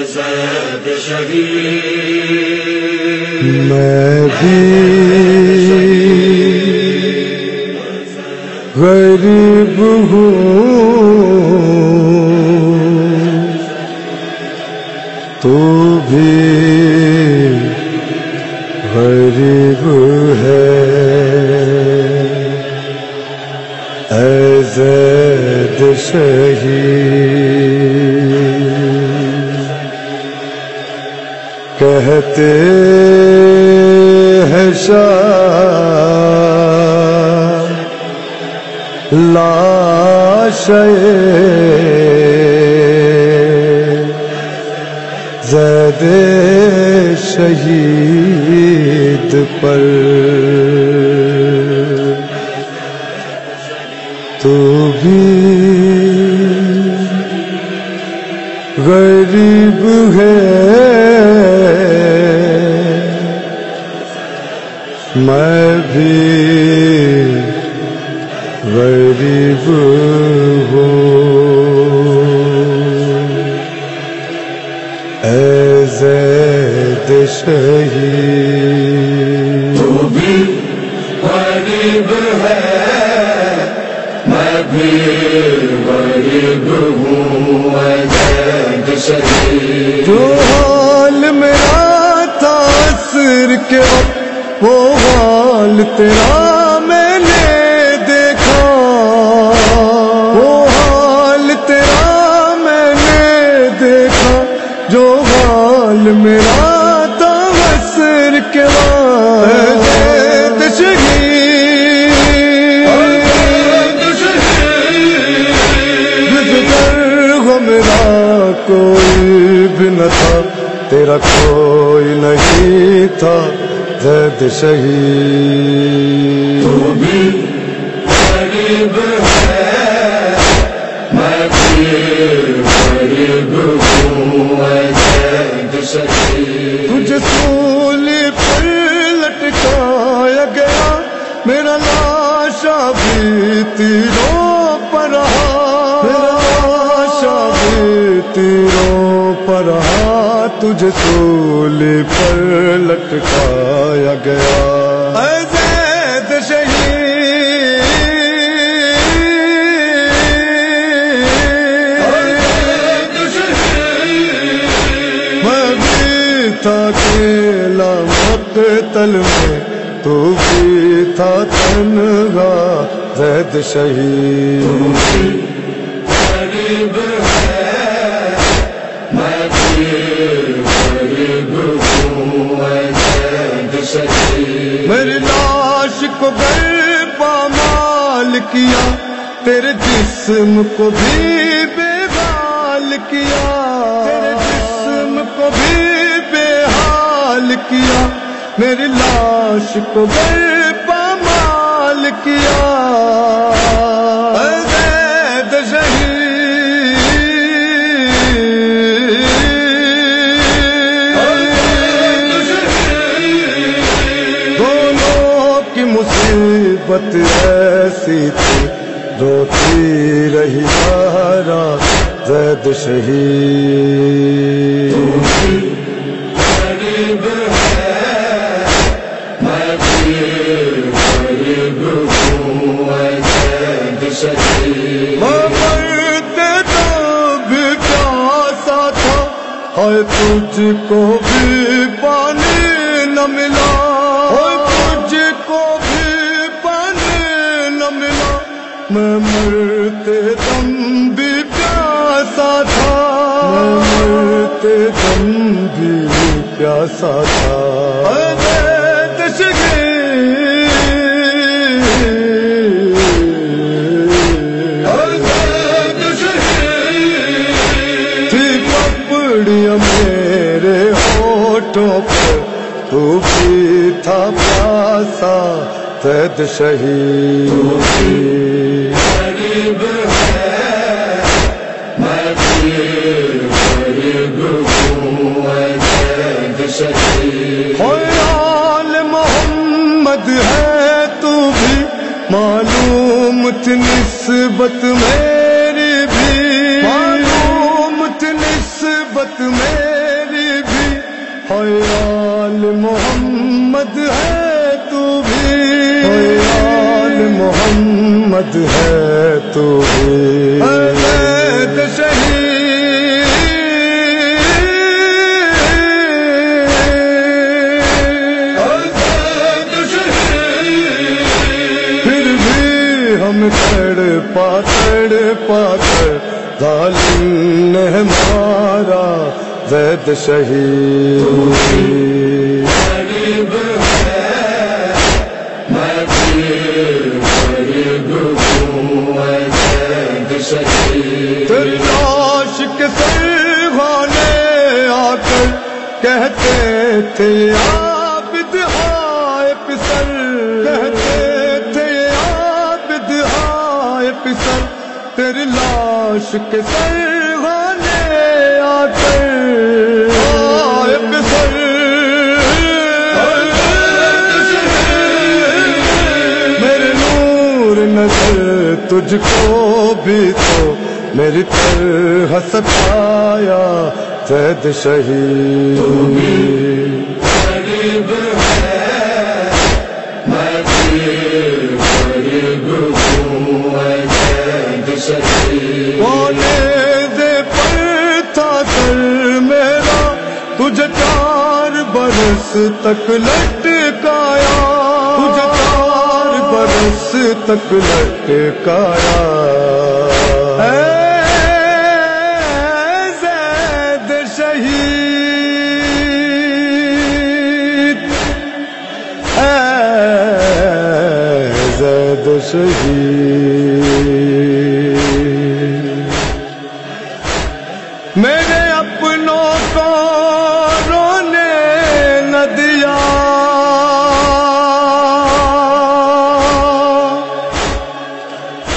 زید شہید میں بھی غریب ہوں تو بھی غریب ہے اے زید شہید کہتے ہیں شاہ لاش زید شہید پر تو بھی غریب ہے میں بھی غریب ہوں اے زید شہید تو بھی غریب ہے میں بھی غریب ہوں اے زید شہید جو حال میرا تھا عصر کے وقت وہ حال تیرا میں نے دیکھا وہ حال تیرا میں نے دیکھا جو حال میرا تھا عصر کے وقت زید شہید میرا کوئی بھی نہ تھا تیرا کوئی نہیں تھا زید شہید تو بھی غریب ہے میں بھی غریب ہوں اے زید شہید تجھے سولی پر لٹکایا گیا میرا لاشا بھی تیروں پر رہا میرا لاشا بھی تیروں پر رہا تجھے سولی پر لٹکایا گیا اے زید شہید میں بھی تھا اکیلا مقتل میں تو بھی تھا تنہا زید شہید غریب ہے میں بھی غریب ہوں اے زید شہید میری لاش کو گر پامال کیا تیرے جسم کو بھی بے حال کیا تیرے جسم کو بھی بے حال کیا میری لاش کو گر پامال کیا اے زید شہید دونوں کی مصیبت ایسی تھی روتی رہی سارا زید شہید غریب ہے میں بھی غریب ہوں اے زید شہید مرتے تو بھی پیاسا تھا ہائے تجھ کو بھی پانی نہ ملا ہائے تجھ کو بھی پانی نہ ملا میں مرتے دم بھی پیاسا تھا میں مرتے دم بھی پیاسا تھا اے زید شہید تھی پپڑیاں میرے ہونٹوں پر تو بھی تھا پیاسا زید شہید غریب ہے میں بھی غریب ہوں اے زید شہید آل محمد ہے تو بھی معلوم تھی نسبت میری بھی معلوم تھی نسبت عصمت میری بھی آل محمد ہے تو بھی آل محمد ہے تو بھی حمید شہید پھر بھی ہم تڑپا کر ظالم نے مارا زید شہید غریب ہے میں پیر غریب ہوں زید شہید تیری لاش کے سرغانے آ کر کہتے تھے عابد ہائے پسر کہتے تھے عابد ہائے پسر تیری لاش کے سرغانے آ کر آئے پسر میرے نور نظر تجھ کو بھی تو میری طرح ستایا زید شہید غریب ہے میں پیر غریب ہوں زید شہید کونے دے پر تھا سر میرا تجھے 4 برس تک لٹکایا تجھے 4 برس تک لٹکایا اے زید شہید اے زید شہید میرے اپنوں کو رونے نہ دیا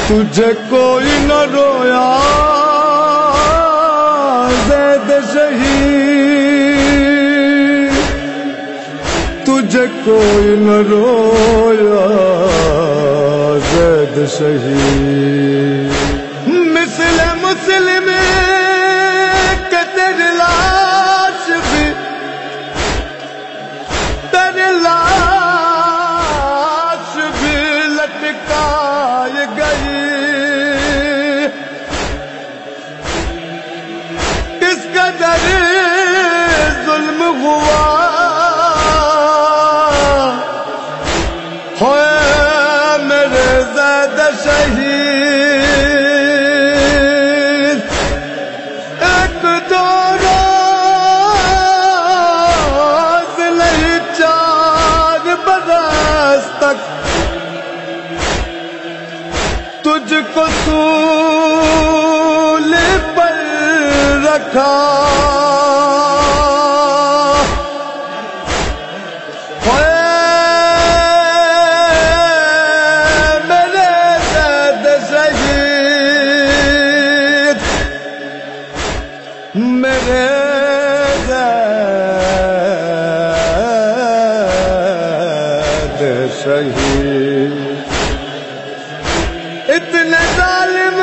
تجھے کوئی نہ رویا زید شہید تجھے کوئی نہ رویا زید شہید مثل مسلم کہ تیری لاش بھی لٹکائی گئی کس قدر ظلم ہوا ہوئے میرے زید شہید ایک دو روز نہیں 4 برس تک تجھ کو سول پر رکھا میرے زید شہید میرے زید شہید اتنے ظالم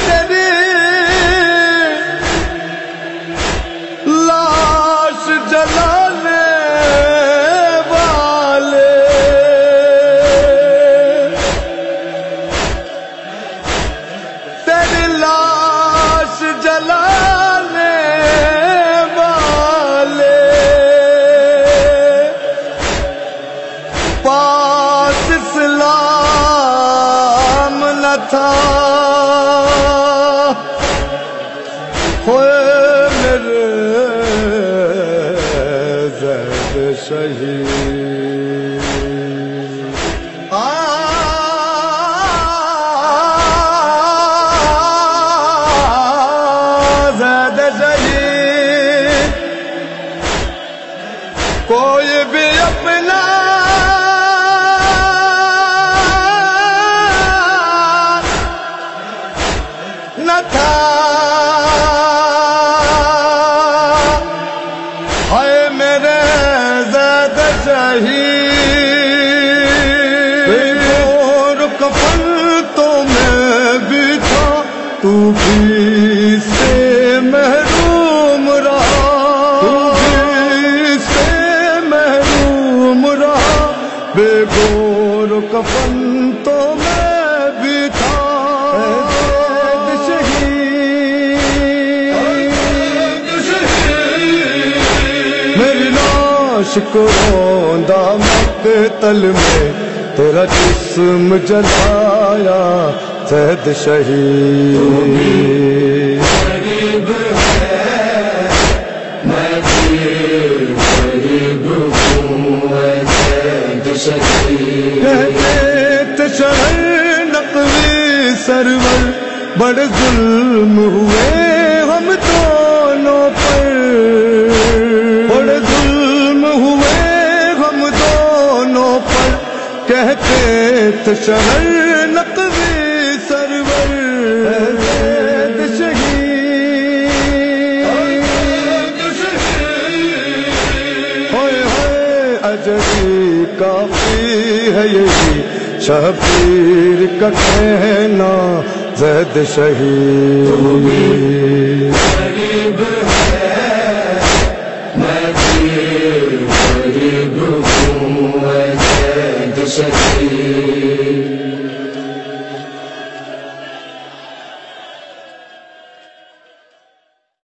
تیری لاش جلانے والے تیری لاش جلانے والے پاس اسلام نہ تھا ہوئے میرے زید شہید زید شہید کوئی بھی اپنا بے گور و کفن تو میں بھی تھا شہید، میری لاش کو روندا مقتل میں تیرا جسم جلایا زید شہید. غریب ہے میں بھی غریب ہوں زید شہید. کہتے تھے شہر نقوی سرور بڑے ظلم ہوئے ہم دونوں پر، بڑے ظلم ہوئے ہم دونوں پر. کہتے تھے شہر نقوی سرور زید شہید. ہوئے ہوئے اجری کافی ہے یہی شبیر کا کہنا زید شہید. غریب ہے میں بھی غریب ہوں زید شہید.